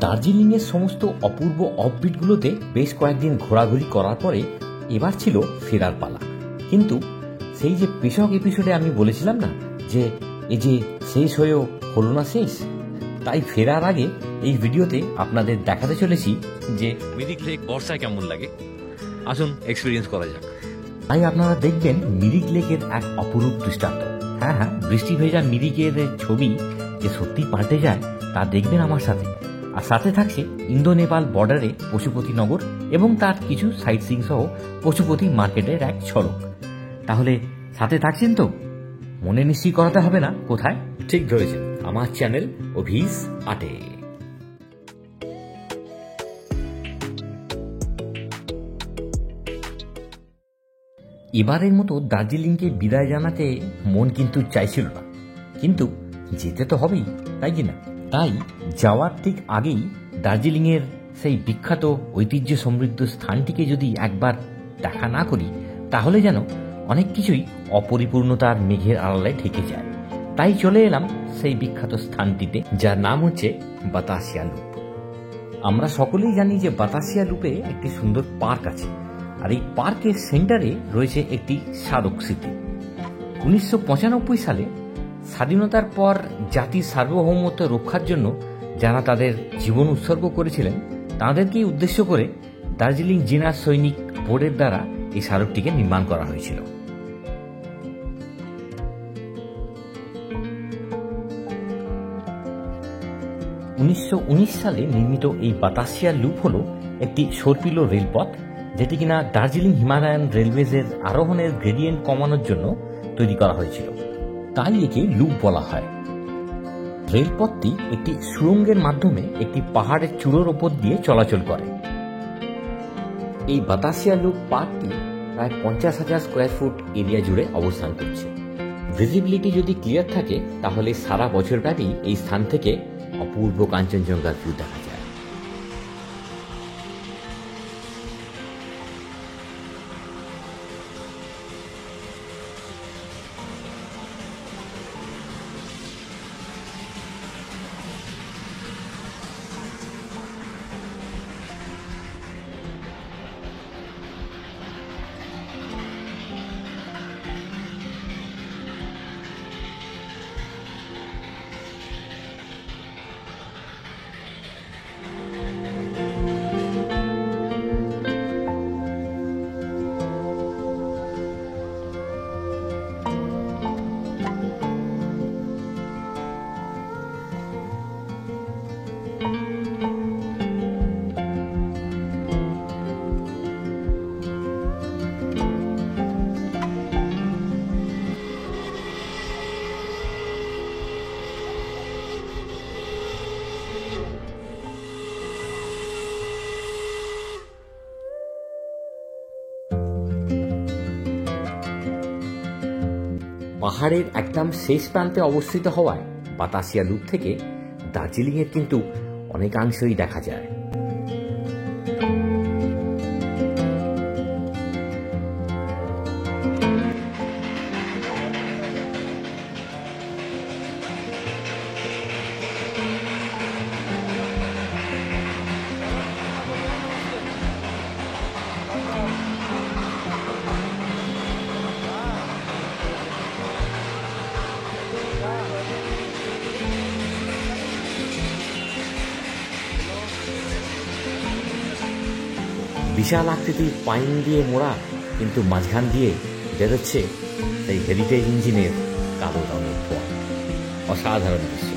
দার্জিলিংয়ের সমস্ত অপূর্ব অফবিটগুলোতে বেশ কয়েকদিন ঘোরাঘুরি করার পরে এবার ছিল ফেরার পালা। কিন্তু সেই যে পেশক এপিসোডে আমি বলেছিলাম না যে এই যে শেষ হয়েও হলো না শেষ, তাই ফেরার আগে এই ভিডিওতে আপনাদের দেখাতে চলেছি যে মিরিক লেক বর্ষায় কেমন লাগে। আসুন এক্সপিরিয়েন্স করা যাক। তাই আপনারা দেখবেন মিরিক লেকের এক অপরূপ দৃষ্টান্ত। হ্যাঁ, বৃষ্টি ভেজা মিরিকের ছবি যে সত্যি পাল্টে যায় তা দেখবেন আমার সাথে। আর সাথে থাকছে ইন্দো নেপাল বর্ডারে পশুপতি নগর এবং তার কিছু সাইট সিইং সহ পশুপতি মার্কেটের এক ঝলক। তাহলে সাথে থাকছেন তো? মনে নিশ্চয়ই করাতে হবে না কোথায়। ঠিক ধরেছেন, আমার চ্যানেল অভিস আটে। এবারের মতো দার্জিলিংকে বিদায় জানাতে মন কিন্তু চাইছিল না, কিন্তু যেতে তো হবেই, তাই কি না? তাই যাওয়ার ঠিক আগেই দার্জিলিংয়ের সেই বিখ্যাত ঐতিহ্য সমৃদ্ধ স্থানটিকে যদি একবার দেখা না করি তাহলে যেন অনেক কিছুই অপরিপূর্ণতার মেঘের আড়ালে ঢেকে যায়। তাই চলে এলাম সেই বিখ্যাত স্থানটিতে, যার নাম হচ্ছে বাতাসিয়া লুপ। আমরা সকলেই জানি যে বাতাসিয়া লুপে একটি সুন্দর পার্ক আছে, আর এই পার্কের সেন্টারে রয়েছে একটি স্মারক স্মৃতি। 1995 সালে স্বাধীনতার পর জাতির সার্বভৌমত্ব রক্ষার জন্য যারা তাদের জীবন উৎসর্গ করেছিলেন তাদেরকেই উদ্দেশ্য করে দার্জিলিং জিনার সৈনিক বোর্ডের দ্বারা এই স্মারকটিকে নির্মাণ করা হয়েছিল। সালে নির্মিত এই বাতাসিয়া লুপ হল একটি সর্পিলো রেলপথ, যেটি কিনা দার্জিলিং হিমালয়ান রেলওয়েজের আরোহণের গ্রেডিয়েন্ট কমানোর জন্য তৈরি করা হয়েছিল, তাই একে লুপ বলা হয়। রেলপথটি একটি সুড়ঙ্গের মাধ্যমে একটি পাহাড়ের চূড়োর ওপর দিয়ে চলাচল করে। এই বাতাসিয়া লুপ পার্কটি প্রায় 50,000 স্কোয়ার ফুট এরিয়া জুড়ে অবস্থান করছে। ভিজিবিলিটি যদি ক্লিয়ার থাকে তাহলে সারা বছর ব্যাপী এই স্থান থেকে অপূর্ব কাঞ্চনজঙ্ঘার ভিউ দেখা যায়। পাহাড়ের একদম শেষ প্রান্তে অবস্থিত হওয়ায় বাতাসিয়া লুপ থেকে দার্জিলিংয়ের কিন্তু অনেকাংশই দেখা যায়। বিশাল আকৃতির পাইন দিয়ে মোড়া, কিন্তু মাঝখান দিয়ে বেরোচ্ছে সেই হেরিটেজ ইঞ্জিনের কালো রঙের ধোঁয়া। অসাধারণ দৃশ্য।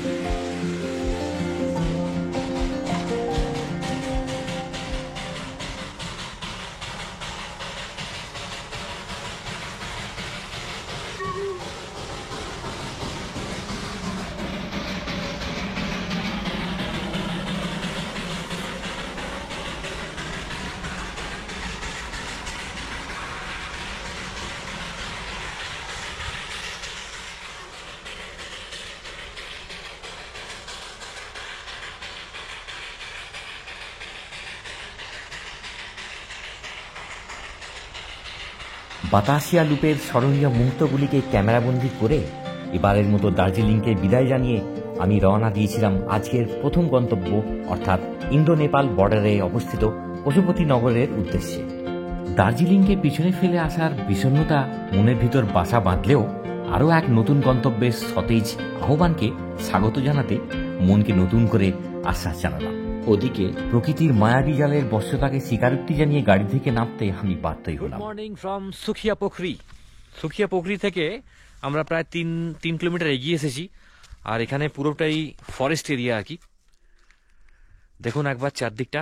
বাতাসিয়া লুপের স্মরণীয় মুহূর্তগুলিকে ক্যামেরাবন্দি করে এবারের মতো দার্জিলিংকে বিদায় জানিয়ে আমি রওনা দিয়েছিলাম আজকের প্রথম গন্তব্য অর্থাৎ ইন্দো নেপাল বর্ডারে অবস্থিত পশুপতি নগরের উদ্দেশ্যে। দার্জিলিংকে পিছনে ফেলে আসার বিষণ্ণতা মনের ভিতর বাসা বাঁধলেও আরও এক নতুন গন্তব্যের সতেজ আহ্বানকে স্বাগত জানাতে মনকে নতুন করে আশ্বাস জানালাম। ওদিকে প্রকৃতির মায়াবী জালের বশ্যতাকে স্বীকারোক্তি জানিয়ে গাড়ি থেকে নামতে আমি বাধ্যই হলাম। Good morning from Sukhia Pokhri. Sukhia Pokhri থেকে আমরা প্রায় তিন কিলোমিটার এগিয়ে এসেছি, আর এখানে পুরোটাই ফরেস্ট এরিয়া আর কি। দেখুন একবার চারদিকটা,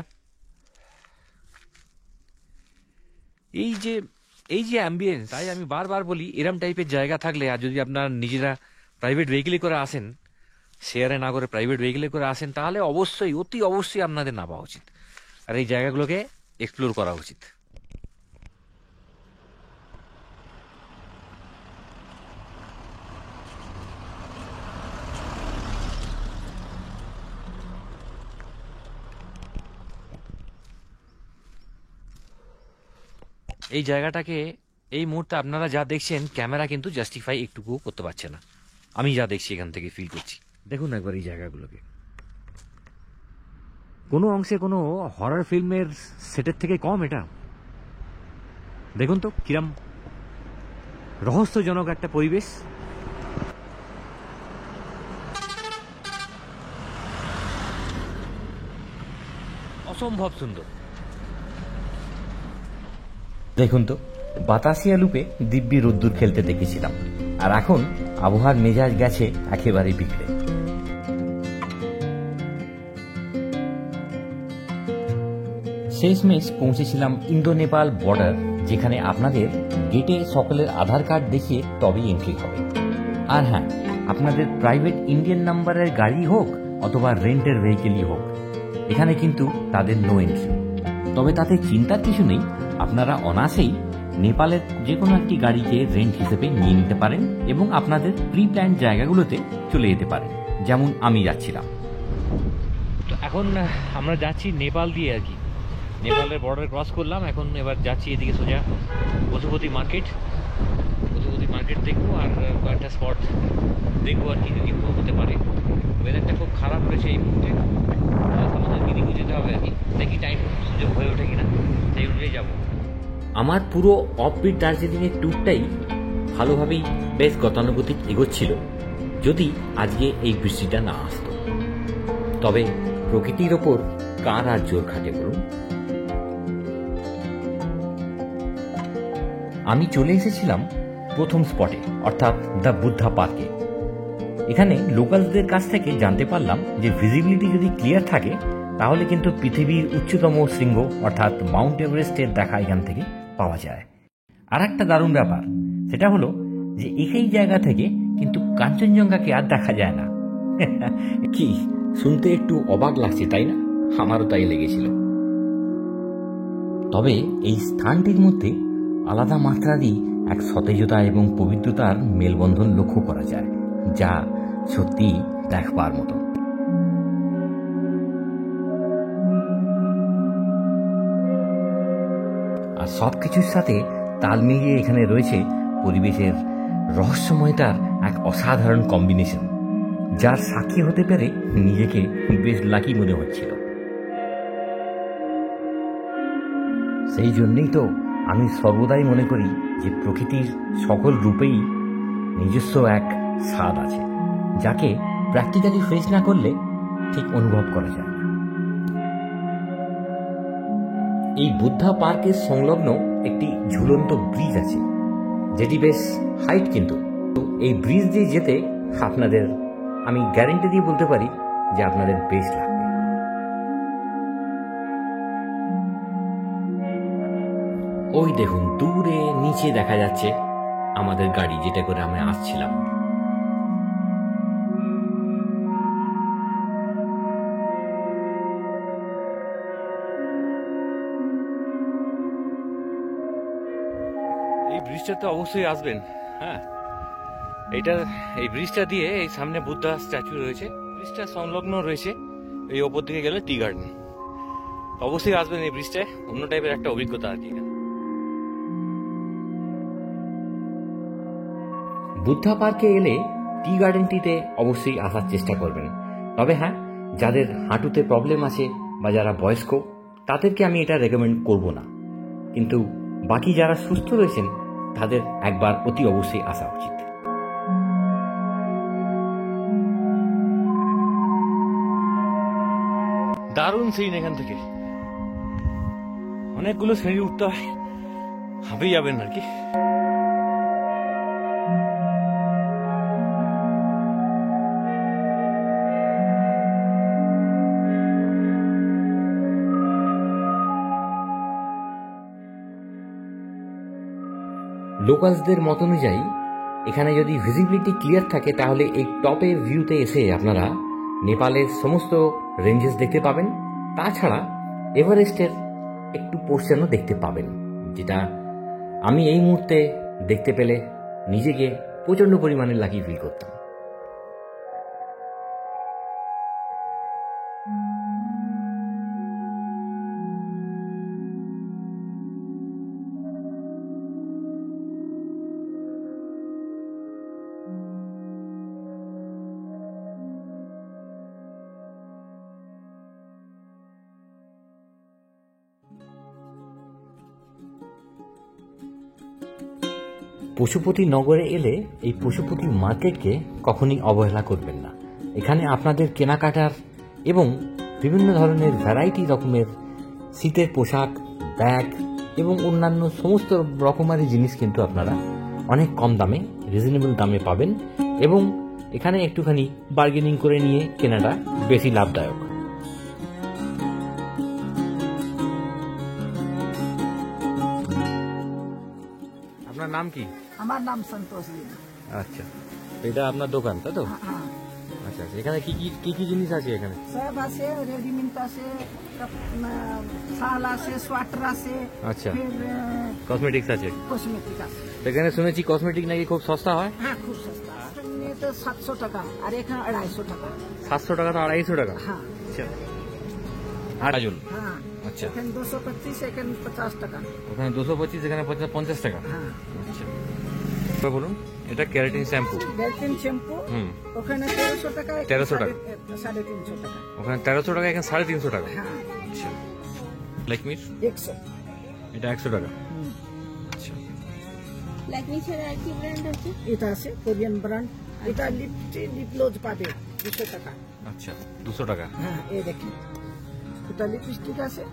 এই যে অ্যাম্বিয়েন্স। তাই আমি বারবার বলি, এরম টাইপের জায়গা থাকলে, আর যদি আপনার নিজেরা প্রাইভেট ভেহিকেলে করে আসেন, শেয়ারে না করে প্রাইভেট ভেহিকেলে করে আসেন, তাহলে অবশ্যই অতি অবশ্যই আপনাদের নামা উচিত আর এই জায়গাগুলোকে এক্সপ্লোর করা উচিত। এই জায়গাটাকে এই মুহূর্তে আপনারা যা দেখছেন, ক্যামেরা কিন্তু জাস্টিফাই একটুকুও করতে পারছে না। আমি যা দেখছি এখান থেকে ফিল করছি। দেখুন একবার এই জায়গাগুলোকে, কোনো অংশে কোনো হরর ফিল্মের সেটের থেকে কম এটা। দেখুন তো কিরম রহস্যজনক একটা পরিবেশ। অসম্ভব সুন্দর। দেখুন তো, বাতাসিয়া লুপে দিব্যি রোদ্দুর খেলতে দেখেছিলাম, আর এখন আবহাওয়ার মেজাজ গেছে একেবারে বিগড়ে। শেষমেশ পৌঁছেছিলাম ইন্দো নেপাল বর্ডার, যেখানে আপনাদের গেটে সকলের আধার কার্ড দেখিয়ে তবেই এন্ট্রি হবে। আর হ্যাঁ, আপনাদের প্রাইভেট ইন্ডিয়ান নাম্বারের গাড়ি হোক অথবা রেন্টের ভেহিকেলই হোক, এখানে কিন্তু তাদের নো এন্ট্রি। তবে তাতে চিন্তার কিছু নেই, আপনারা অনায়াসেই নেপালের যে কোনো একটি গাড়িকে রেন্ট হিসেবে নিয়ে নিতে পারেন এবং আপনাদের প্রি প্ল্যান জায়গাগুলোতে চলে যেতে পারেন, যেমন আমি যাচ্ছিলাম। তো এখন আমরা যাচ্ছি নেপাল দিয়ে আর কি। নেপালের বর্ডার ক্রস করলাম, এখন এবার যাচ্ছি এদিকে সোজা পশুপতি মার্কেট। পশুপতি মার্কেট দেখবো আর কয়েকটা স্পট দেখবো আর কি, যদি হতে পারে। ওয়েদারটা খুব খারাপ রয়েছে এই মুহূর্তে, আমাদের মিনিংও যেতে হবে আর কি। দেখি টাইম সুযোগ হয়ে ওঠে কিনা, সেই অনুযায়ী যাবো। আমার পুরো অফবিট দার্জিলিংয়ের ট্যুরটাই ভালোভাবেই বেশ গতানুগতিক এগোচ্ছিল, যদি আজকে এই বৃষ্টিটা না আসতো। তবে প্রকৃতির ওপর কার আর জোর খাটে বলুন। আমি চলে এসেছিলাম প্রথম স্পটে, অর্থাৎ দ্য বুদ্ধা পার্কে। এখানে লোকালদের কাছ থেকে জানতে পারলাম যে ভিজিবিলিটি যদি ক্লিয়ার থাকে তাহলে কিন্তু পৃথিবীর উচ্চতম শৃঙ্গ অর্থাৎ মাউন্ট এভারেস্টের দেখা এখান থেকে পাওয়া যায়। আর একটা দারুণ ব্যাপার, সেটা হলো যে এই জায়গা থেকে কিন্তু কাঞ্চনজঙ্ঘাকে আর দেখা যায় না। কি শুনতে একটু অবাক লাগছে, তাই না? আমারও তাই লেগেছিল। তবে এই স্থানটির মধ্যে আলাদা মাত্রারই এক সতেজতা এবং পবিত্রতার মেলবন্ধন লক্ষ্য করা যায়, যা সত্যি দেখবার মতো। আর সবকিছুর সাথে তাল মিলিয়ে এখানে রয়েছে পরিবেশের রহস্যময়তার এক অসাধারণ কম্বিনেশন, যার সাক্ষী হতে পেরে নিজেকে বেশ লাকি মনে হচ্ছিল। সেই জন্যই তো আমি সর্বদাই মনে করি যে প্রকৃতির সকল রূপেই নিজস্ব এক স্বাদ আছে, যাকে প্র্যাকটিক্যালি ফেস না করলে ঠিক অনুভব করা যায় না। এই বুদ্ধা পার্কের সংলগ্ন একটি ঝুলন্ত ব্রিজ আছে, যেটি বেশ হাইট, কিন্তু এই ব্রিজ দিয়ে যেতে আপনাদের আমি গ্যারেন্টি দিয়ে বলতে পারি যে আপনাদের বেশ লাগবে। ওই দেখুন দূরে নিচে দেখা যাচ্ছে আমাদের গাড়ি, যেটা করে আমরা আসছিলাম। এই ব্রিজটা তো অবশ্যই আসবেন। হ্যাঁ, এই ব্রিজটা দিয়ে এই সামনে বুদ্ধা স্ট্যাচু রয়েছে, ব্রিজটা সংলগ্ন রয়েছে এই ওপর দিকে গেলে টি গার্ডেন। অবশ্যই আসবেন এই ব্রিজটায়, অন্য টাইপের একটা অভিজ্ঞতা আর কি। বুদ্ধা পার্কে এলে টি গার্ডেনটিতে অবশ্যই আসার চেষ্টা করবেন। তবে হ্যাঁ, যাদের হাঁটুতে প্রবলেম আছে বা যারা বয়স্ক তাদেরকে আমি এটা রেকমেন্ড করব না, কিন্তু বাকি যারা সুস্থ রয়েছেন তাদের একবার অতি অবশ্যই আসা উচিত। দারুণ সিন, এখান থেকে অনেকগুলো সিঁড়ি উঠতে হয়, হাঁপিয়ে যাবেন আর কি। লোকালসদের মত অনুযায়ী এখানে যদি ভিজিবিলিটি ক্লিয়ার থাকে তাহলে এই টপের ভিউতে এসে আপনারা নেপালের সমস্ত রেঞ্জেস দেখতে পাবেন। তাছাড়া এভারেস্টের একটু পোর্শনও দেখতে পাবেন, যেটা আমি এই মুহূর্তে দেখতে পেলে নিজেকে প্রচণ্ড পরিমাণে লাকি ফিল করতাম। পশুপতি নগরে এলে এই পশুপতি মার্কেটকে কখনই অবহেলা করবেন না। এখানে আপনাদের কেনাকাটার এবং বিভিন্ন ধরনের ভ্যারাইটি রকমের শীতের পোশাক, ব্যাগ এবং অন্যান্য সমস্ত রকমারি জিনিস কিন্তু আপনারা অনেক কম দামে, রিজনেবল দামে পাবেন এবং এখানে একটুখানি বার্গেনিং করে নিয়ে কেনাটা বেশি লাভদায়ক। আপনার নাম কি? আমার নাম সন্তোষ দেবী। আচ্ছা, এটা আপনার দোকান তাই তো? হ্যাঁ, আচ্ছা, এখানে কি কি কি জিনিস আছে? এখানে সব আছে, রেডিমেড আছে, শাল আছে, সোয়েটার আছে, আচ্ছা, ফির কসমেটিক্স আছে। কসমেটিক আছে। এখানে শুনেছি কসমেটিক নাকি খুব সস্তা হয়। হ্যাঁ, খুব সস্তা। এখানে তো 700 টাকা আর এখানে 250 টাকা। 700 টাকা তো 250 টাকা? হ্যাঁ। আচ্ছা, আর আজল? হ্যাঁ। আচ্ছা, এখানে 225, এখানে 50 টাকা। ওখানে 225, এখানে 50 টাকা। হ্যাঁ। আচ্ছা, এবার বলুন, এটা ক্যারাটিন শ্যাম্পু। ক্যারাটিন শ্যাম্পু ওখানে 1300 টাকা। 1300 টাকা? 350 টাকা। ওখানে 1300 টাকা, এখানে 350 টাকা। হ্যাঁ। আচ্ছা, লাইকমির 100। এটা 100 টাকা। আচ্ছা, লাইকমি ছাড়া আর কি ব্র্যান্ড আছে? এটা আছে কোরিয়ান ব্র্যান্ড। এটা লিপ গ্লোজ পাবে 200 টাকা। আচ্ছা, 200 টাকা। হ্যাঁ, এই দেখেন, এটা লিপস্টিক আছে,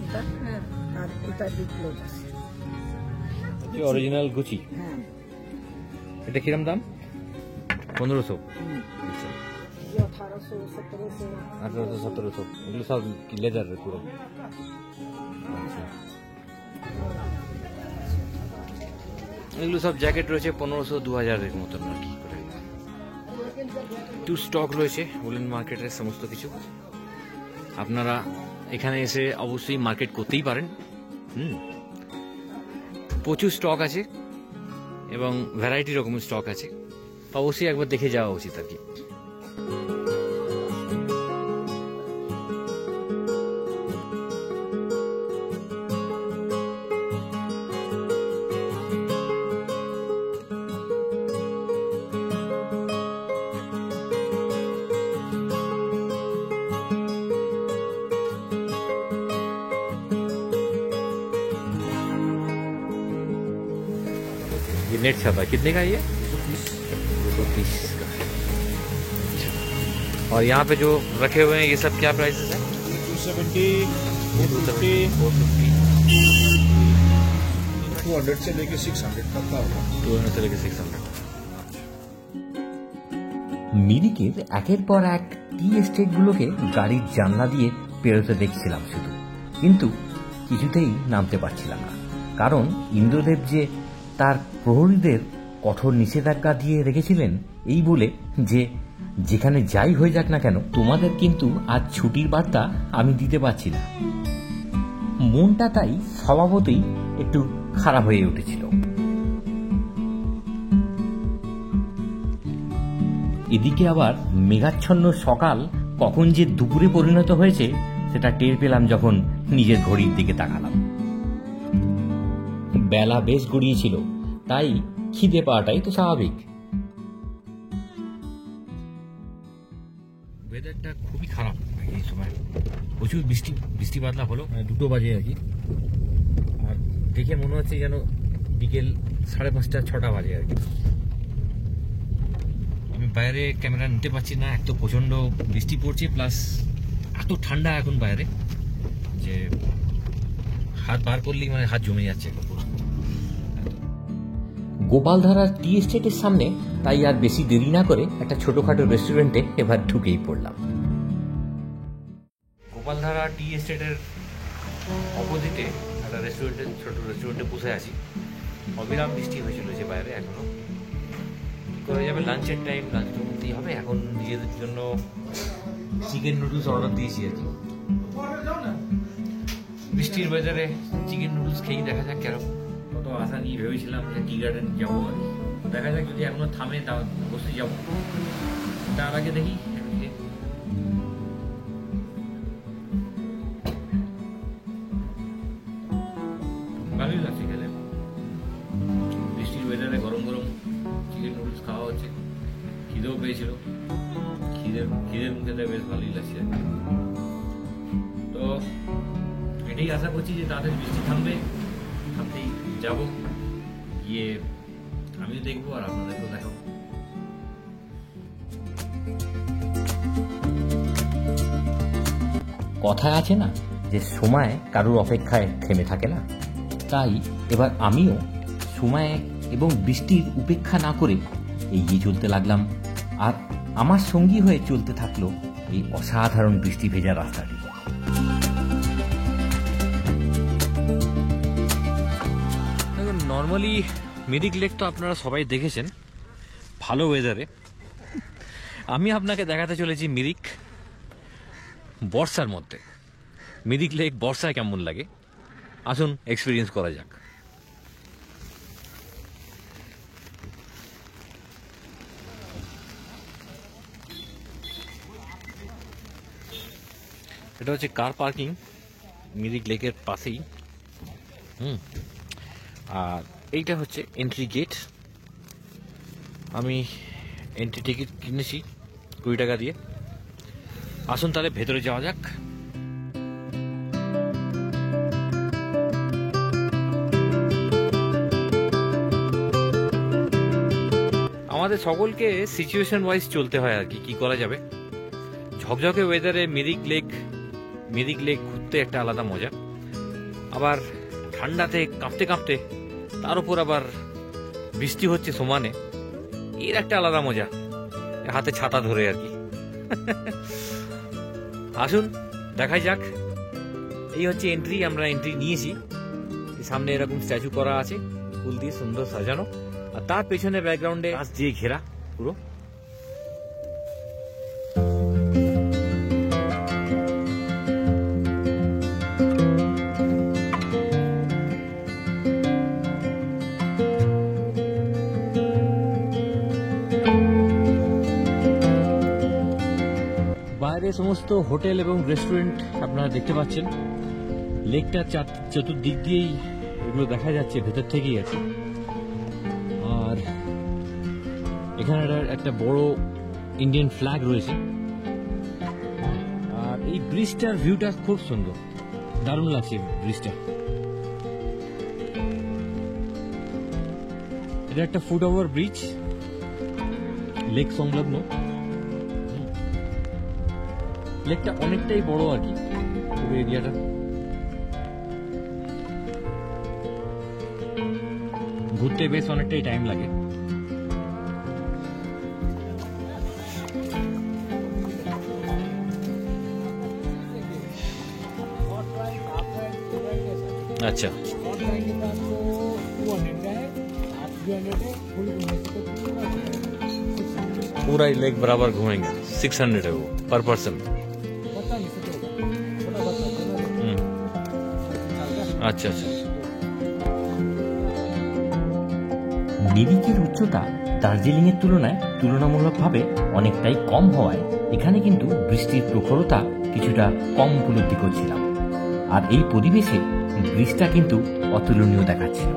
এটা আর এটা লিপ গ্লোজ আছে। Original Gucci. হ্যাঁ। এটা কিরম দাম? 1500। আচ্ছা, 1800, 1700। 1800, 1700, এগুলো সব কি লেদার পুরো? আচ্ছা, এগুলো সব জ্যাকেট রয়েছে 1500, 2000 এর মতন আর কি করে। টু স্টক রয়েছে উলেন মার্কেটের সমস্ত কিছু। আপনারা এখানে এসে অবশ্যই মার্কেট করতেই পারেন। প্রচুর স্টক আছে এবং ভ্যারাইটি রকমের স্টক আছে, অবশ্যই একবার দেখে যাওয়া উচিত আর কি। ये नेट छाता कितने का है ये? 230 का। और यहाँ पे जो रखे हुए हैं ये सब क्या प्राइसेस है? 270, 250, 200 से लेके 600 तक का होगा। 200 से लेके 600। মিরিকের একের পর এক টি এস্টেটগুলোকে গাড়ির জানলা দিয়ে পেরোতে দেখছিলাম শুধু, কিন্তু কিছুতেই নামতে পারছিলাম না, কারণ ইন্দ্রদেব যে তার প্রহরীদের কঠোর নিষেধাজ্ঞা দিয়ে রেখেছিলেন এই বলে যে যেখানে যাই হয়ে যাক না কেন তোমাদের কিন্তু আজ ছুটির বার্তা আমি দিতে পারছি না। মনটা তাই স্বভাবতই একটু খারাপ হয়ে উঠেছিল। এদিকে আবার মেঘাচ্ছন্ন সকাল কখন যে দুপুরে পরিণত হয়েছে সেটা টের পেলাম যখন নিজের ঘড়ির দিকে তাকালাম। বেলা বেশ গড়িয়েছিল, তাই খিদে পাওয়াটাই তো স্বাভাবিক। ওয়েদারটা খুবই খারাপ এই সময়, প্রচুর বৃষ্টি বাদলা হলো, মানে 2টো বাজে আর কি। আর দেখে মনে হচ্ছে যেন বিকেল 5:30 6টা বাজে আর কি। আমি বাইরে ক্যামেরা নিতে পারছি না, এক তো প্রচণ্ড বৃষ্টি পড়ছে, প্লাস এত ঠান্ডা এখন বাইরে যে হাত বার করলেই মানে হাত জমে যাচ্ছে এখন পুরো। গোপালধারার টি এস্টেটের সামনে তাই আর বেশি দেরি না করে একটা ছোটখাটো রেস্টুরেন্টে এবার ঢুকেই পড়লাম। গোপালধারা টি এস্টেটের অপোজিটে একটা ছোট রেস্টুরেন্টে বসে আছি। অবিরাম বৃষ্টি হয়েছিল যে বাইরে, এখনো কী করা যাবে, লাঞ্চের টাইম, লাঞ্চ তো করতেই হবে। এখন নিজেদের জন্য চিকেন নুডলস অর্ডার দিয়েছি আর কি। বৃষ্টির ওয়েদারে চিকেন নুডলস খেয়েই দেখা যাক কেন। কত আশা নিয়ে ভেবেছিলাম যে টি গার্ডেন যাবো আর কি, দেখা যাক যদি এখনো থামে তা বসে যাবো। তার আগে দেখি ভালোই লাগছে খেলে, বৃষ্টির ওয়েদারে গরম গরম চিকেন নুডলস খাওয়া হচ্ছে। খিদেও পেয়েছিল, খিদের মুখে বেশ ভালোই লাগছে। তো এটাই আশা করছি যে তাদের বৃষ্টি থামতেই যাবো, গিয়ে আমিও দেখবো আর আপনাদেরকেও দেখাবো। কথায় আছে না যে সময় কারোর অপেক্ষায় থেমে থাকে না, তাই এবার আমিও সময় এবং বৃষ্টির উপেক্ষা না করে এগিয়ে চলতে লাগলাম। আর আমার সঙ্গী হয়ে চলতে থাকলো এই অসাধারণ বৃষ্টি ভেজা রাস্তাটি। নর্মালি মিরিক লেক তো আপনারা সবাই দেখেছেন ভালো ওয়েদারে। আমি আপনাকে দেখাতে চলেছি মিরিক বর্ষার মধ্যে। মিরিক লেক বর্ষায় কেমন লাগে আসুন এক্সপিরিয়েন্স করা যাক। এটা হচ্ছে কার পার্কিং মিরিক লেকের পাশেই। আর এইটা হচ্ছে এন্ট্রি গেট। আমি এন্ট্রি টিকিট কিনেছি 20 টাকা দিয়ে। আসুন তাহলে ভেতরে যাওয়া যাক। আমাদের সকলকে সিচুয়েশন ওয়াইজ চলতে হয় আর কি, কি করা যাবে। ঝকঝকে ওয়েদারে মিরিক লেক ঘুরতে একটা আলাদা মজা, আবার ঠান্ডাতে কাঁপতে কাঁপতে তার উপর আবার বৃষ্টি হচ্ছে সমানে, এর একটা আলাদা মজা, হাতে ছাতা ধরে আর কি। আসুন দেখাই যাক। এই হচ্ছে এন্ট্রি, আমরা এন্ট্রি নিয়েছি। সামনে এরকম স্ট্যাচু করা আছে, ফুল দিয়ে সুন্দর সাজানো, আর তার পেছনে ব্যাকগ্রাউন্ডে গাছ দিয়ে ঘেরা পুরো। বাইরে সমস্ত হোটেল এবং রেস্টুরেন্ট আপনারা দেখতে পাচ্ছেন। লেকটা চতুর্দিক দিয়েই এগুলো দেখা যাচ্ছে ভেতর থেকেই আছে। আর এখানে একটা বড় ইন্ডিয়ান ফ্ল্যাগ রয়েছে। আর এই ব্রিজটার ভিউটা খুব সুন্দর, দারুণ লাগছে ব্রিজটা। এটা একটা ফুট ওভার ব্রিজ, লেক সংলগ্ন। লেকটা অনেকটাই বড় আর কি পুরো এরিয়াটা। ঘুরতে বেশ অনেকটাই টাইম লাগে। अच्छा पूरा ही लेक बराबर घूमेंगे। 600 है वो पर पर्सन। अच्छा अच्छा। মিরিকের উচ্চতা দার্জিলিং এর তুলনায় তুলনামূলকভাবে অনেকটাই কম হওয়ায় এখানে কিন্তু বৃষ্টির প্রখরতা কিছুটা কম উপলব্ধি করছিলাম। আর এই পরিবেশে ব্রিজটা কিন্তু অতুলনীয় দেখাচ্ছিল।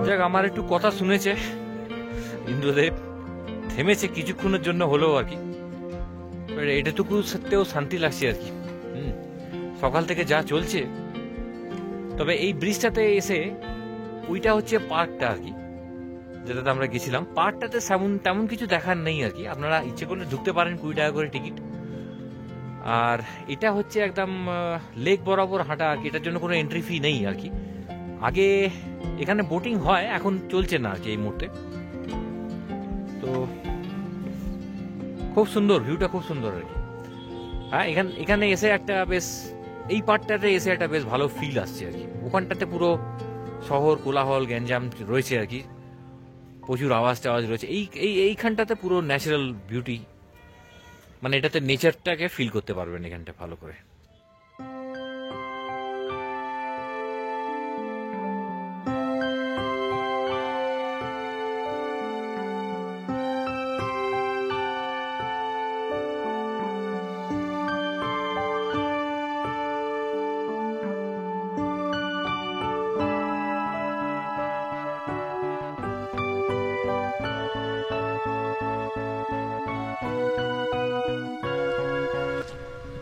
যাক, আমার একটু কথা শুনেছে ইন্দ্রদেব, থেমেছে কিছুক্ষণের জন্য হলেও আর কি, এটাটুকু সত্যিও শান্তি লাগছে আর কি। সকাল থেকে যা চলছে, তবে এই ব্রিজটাতে এসে ওইটা হচ্ছে পার্কটা আর কি, যেটাতে আমরা গেছিলাম। পার্কটাতে তেমন কিছু দেখার নেই আর কি, আপনারা ইচ্ছে করলে ঢুকতে পারেন 20 টাকা করে টিকিট। আর এটা হচ্ছে একদম লেক বরাবর হাঁটা আর কি, এটার জন্য কোনো এন্ট্রি ফি নেই আর কি। আগে এখানে বোটিং হয়, এখন চলছে না আর কি এই মুহূর্তে। তো খুব সুন্দর, ভিউটা খুব সুন্দর আর কি। হ্যাঁ, এখানে এসে একটা বেশ, এই পার্টটাতে এসে একটা বেশ ভালো ফিল আসছে আর কি। ওখানটাতে পুরো শহর, কোলাহল, গ্যাঞ্জাম রয়েছে আর কি, প্রচুর আওয়াজ টাওয়াজ রয়েছে। এইখানটাতে পুরো ন্যাচারাল বিউটি, মানে এটাতে নেচারটাকে ফিল করতে পারবেন এখানটা ভালো করে।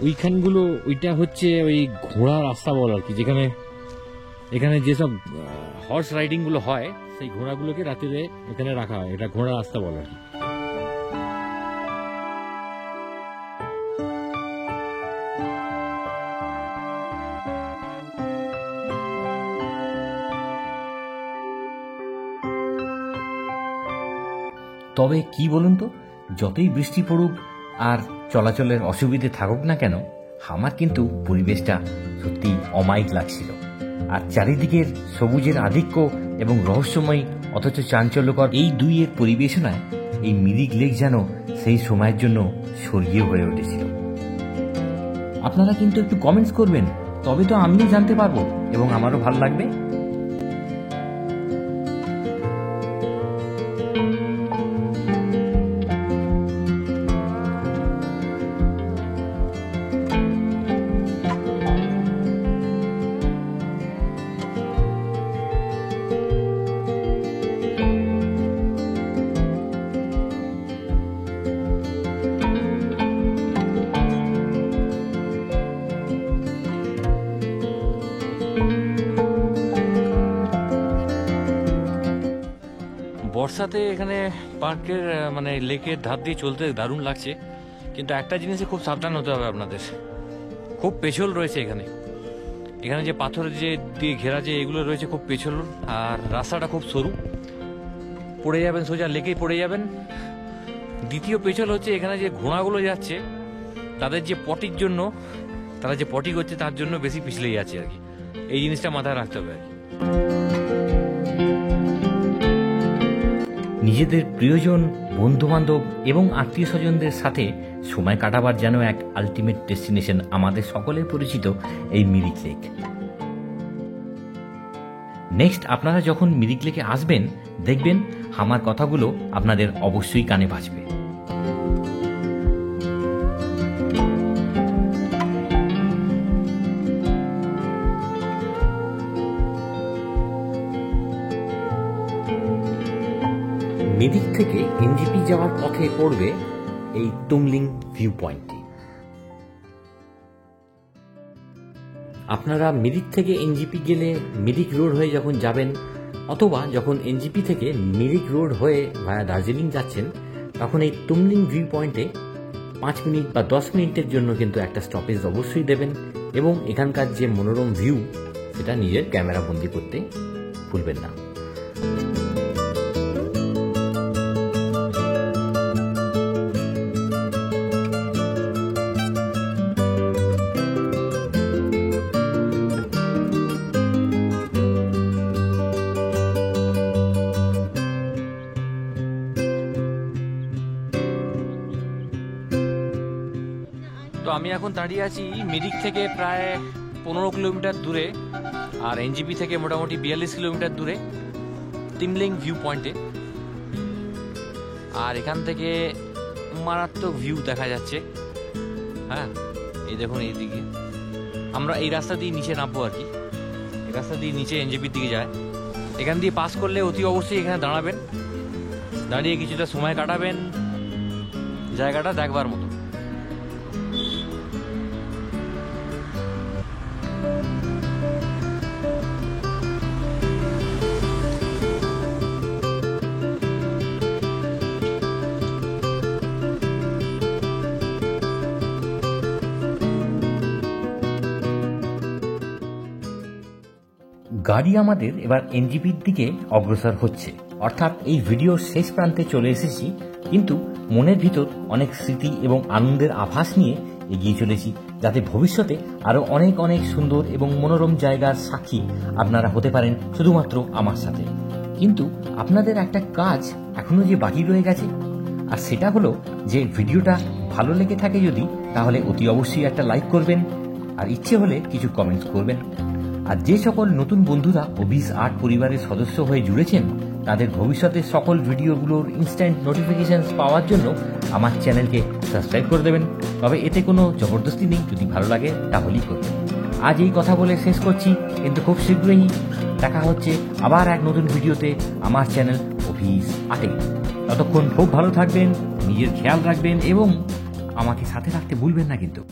ওইখানগুলো, ওইটা হচ্ছে ওই ঘোড়া রাস্তা বল আর কি, যেখানে এখানে যেসব হর্স রাইডিং গুলো হয়, সেই ঘোড়াগুলোকে রাত্রিরে এখানে রাখা হয়, এটা ঘোড়া রাস্তা বল আর কি। তবে কি বলুন তো, যতই বৃষ্টি পড়ুক আর চলাচলের অসুবিধে থাকুক না কেন, আমার কিন্তু পরিবেশটা সত্যি অমায়িক লাগছিল। আর চারিদিকের সবুজের আধিক্য এবং রহস্যময় অথচ চাঞ্চল্যকর এই দুইয়ের পরিবেশনায় এই মিরিক লেক যেন সেই সময়ের জন্য স্বর্গীয় হয়ে উঠেছিল। আপনারা কিন্তু একটু কমেন্টস করবেন, তবে তো আমিও জানতে পারবো এবং আমারও ভালো লাগবে। বর্ষাতে এখানে পার্কের মানে লেকের ধার দিয়ে চলতে দারুণ লাগছে, কিন্তু একটা জিনিসে খুব সাবধান হতে হবে আপনাদের, খুব পেছল রয়েছে এখানে। এখানে যে পাথরের যে দিয়ে ঘেরা যে এগুলো রয়েছে খুব পেছল, আর রাস্তাটা খুব সরু, পড়ে যাবেন, সোজা লেকেই পড়ে যাবেন। দ্বিতীয় পেছল হচ্ছে এখানে যে ঘোড়াগুলো যাচ্ছে, তাদের যে পটির জন্য, তারা যে পটি করছে তার জন্য বেশি পিছলে যাচ্ছে আর কি। এই জিনিসটা মাথায় রাখতে হবে আর কি। নিজেদের প্রিয়জন, বন্ধুবান্ধব এবং আত্মীয় স্বজনদের সাথে সময় কাটাবার যেন এক আলটিমেট ডেস্টিনেশন আমাদের সকলের পরিচিত এই মিরিক লেক। নেক্সট আপনারা যখন মিরিক লেকে আসবেন, দেখবেন আমার কথাগুলো আপনাদের অবশ্যই কানে বাজবে। মিরিক থেকে এনজিপি যাওয়ার পথে পড়বে এই তুমলিং ভিউ পয়েন্টটি। আপনারা মিরিক থেকে এনজিপি গেলে মিরিক রোড হয়ে যখন যাবেন, অথবা যখন এনজিপি থেকে মিরিক রোড হয়ে ভায়া দার্জিলিং যাচ্ছেন, তখন এই তুমলিং ভিউ পয়েন্টে 5 মিনিট বা 10 মিনিটের জন্য কিন্তু একটা স্টপেজ অবশ্যই দেবেন, এবং এখানকার যে মনোরম ভিউ সেটা নিজের ক্যামেরা বন্দি করতে ভুলবেন না। তো আমি এখন দাঁড়িয়ে আছি মিরিক থেকে প্রায় 15 কিলোমিটার দূরে, আর এনজিপি থেকে মোটামুটি 42 কিলোমিটার দূরে তুমলিং ভিউ পয়েন্টে। আর এখান থেকে মারাত্মক ভিউ দেখা যাচ্ছে। হ্যাঁ, এই দেখুন এইদিকে আমরা এই রাস্তা দিয়ে নিচে নামবো আর কি, এই রাস্তা দিয়ে নিচে এনজিপির দিকে যায়। এখান দিয়ে পাস করলে অতি অবশ্যই এখানে দাঁড়াবেন, দাঁড়িয়ে কিছুটা সময় কাটাবেন, জায়গাটা দেখবার মতো। গাড়ি আমাদের এবার এনজিপির দিকে অগ্রসর হচ্ছে, অর্থাৎ এই ভিডিওর শেষ প্রান্তে চলে এসেছি, কিন্তু মনের ভিতর অনেক স্মৃতি এবং আনন্দের আভাস নিয়ে এগিয়ে চলেছি, যাতে ভবিষ্যতে আরও অনেক অনেক সুন্দর এবং মনোরম জায়গার সাক্ষী আপনারা হতে পারেন শুধুমাত্র আমার সাথে। কিন্তু আপনাদের একটা কাজ এখনো যে বাকি রয়ে গেছে, আর সেটা হলো যে ভিডিওটা ভালো লেগে থাকে যদি, তাহলে অতি অবশ্যই একটা লাইক করবেন, আর ইচ্ছে হলে কিছু কমেন্টস করবেন। আর যে সকল নতুন বন্ধুরা অভিস আর্ট পরিবারের সদস্য হয়ে জুড়েছেন, তাদের ভবিষ্যতের সকল ভিডিওগুলোর ইনস্ট্যান্ট নোটিফিকেশন পাওয়ার জন্য আমার চ্যানেলকে সাবস্ক্রাইব করে দেবেন। তবে এতে কোনো জবরদস্তি নেই, যদি ভালো লাগে তাহলেই করবেন। আজ এই কথা বলে শেষ করছি, কিন্তু খুব শীঘ্রই দেখা হচ্ছে আবার এক নতুন ভিডিওতে আমার চ্যানেল অভিস আর্টে। ততক্ষণ খুব ভালো থাকবেন, নিজের খেয়াল রাখবেন এবং আমাকে সাথে রাখতে ভুলবেন না কিন্তু।